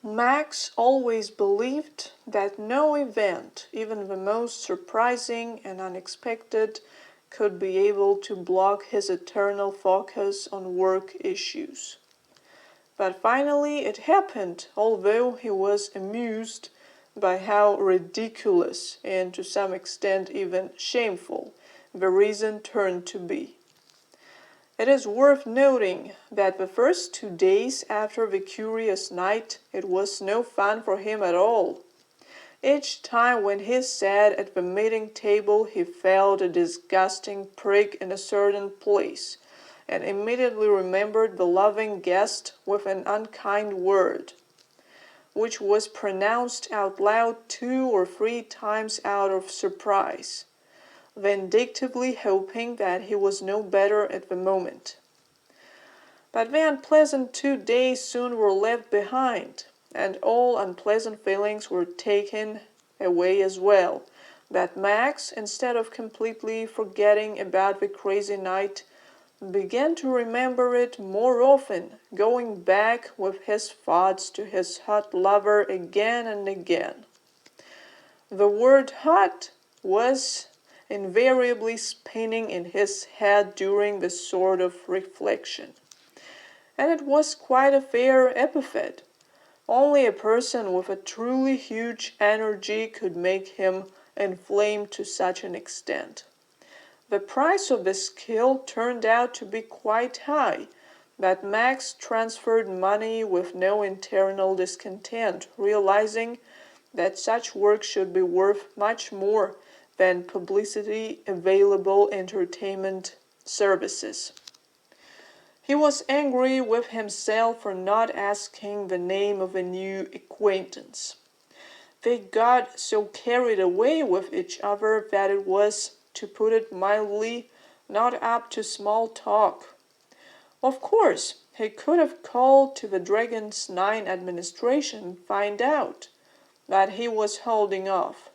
Max always believed that no event, even the most surprising and unexpected, could be able to block his eternal focus on work issues. But finally it happened, although he was amused by how ridiculous and to some extent even shameful the reason turned to be. It is worth noting that the first 2 days after the curious night it was no fun for him at all. Each time when he sat at the meeting table he felt a disgusting prick in a certain place, and immediately remembered the loving guest with an unkind word, which was pronounced out loud 2 or 3 times out of surprise, vindictively hoping that he was no better at the moment. But the unpleasant 2 days soon were left behind, and all unpleasant feelings were taken away as well, that Max, instead of completely forgetting about the crazy night, began to remember it more often, going back with his thoughts to his hot lover again and again. The word hot was invariably spinning in his head during this sort of reflection. And it was quite a fair epithet. Only a person with a truly huge energy could make him inflamed to such an extent. The price of this skill turned out to be quite high, but Max transferred money with no internal discontent, realizing that such work should be worth much more than publicity available entertainment services. He was angry with himself for not asking the name of a new acquaintance. They got so carried away with each other that it was, to put it mildly, not up to small talk. Of course, he could have called to the Dragon's 9 administration and find out, but he was holding off.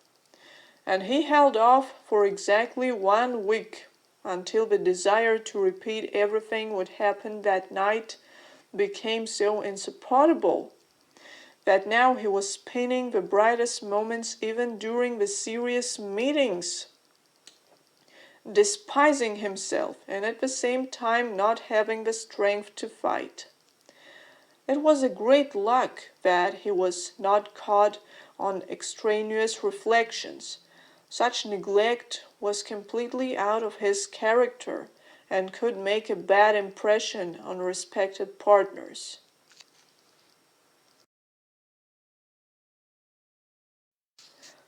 And he held off for exactly 1 week, until the desire to repeat everything what happened that night became so insupportable that now he was spinning the brightest moments even during the serious meetings, despising himself and at the same time not having the strength to fight. It was a great luck that he was not caught on extraneous reflections. Such neglect was completely out of his character and could make a bad impression on respected partners.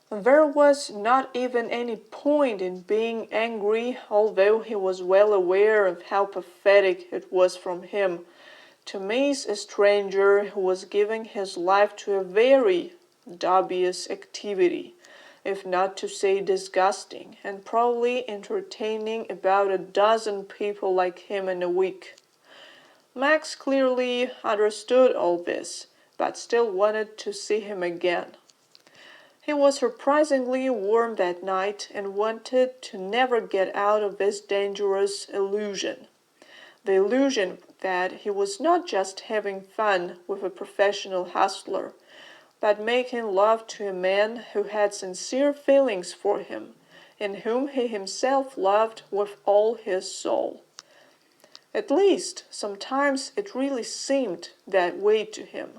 There was not even any point in being angry, although he was well aware of how pathetic it was from him to miss a stranger who was giving his life to a very dubious activity, if not to say disgusting, and probably entertaining about a dozen people like him in a week. Max clearly understood all this, but still wanted to see him again. He was surprisingly warm that night and wanted to never get out of this dangerous illusion. The illusion that he was not just having fun with a professional hustler, but making love to a man who had sincere feelings for him, and whom he himself loved with all his soul. At least, sometimes it really seemed that way to him.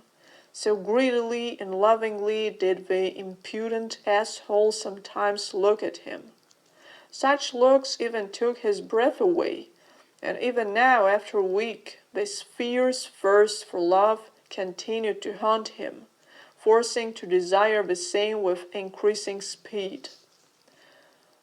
So greedily and lovingly did the impudent asshole sometimes look at him. Such looks even took his breath away, and even now, after a week, this fierce thirst for love continued to haunt him, forcing to desire the same with increasing speed.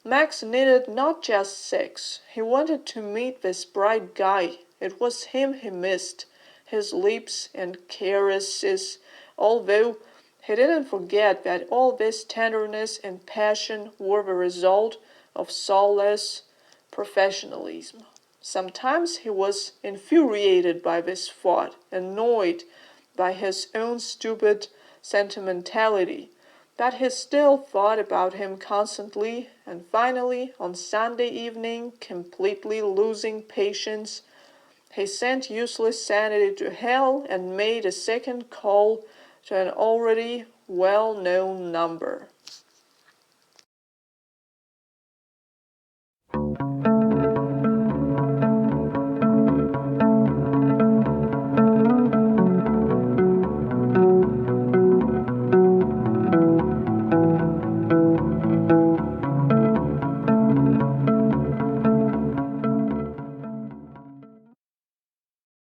Max needed not just sex. He wanted to meet this bright guy. It was him he missed, his lips and caresses, although he didn't forget that all this tenderness and passion were the result of soulless professionalism. Sometimes he was infuriated by this thought, annoyed by his own stupid sentimentality, but he still thought about him constantly, and finally, on Sunday evening, completely losing patience, he sent useless sanity to hell and made a second call to an already well-known number.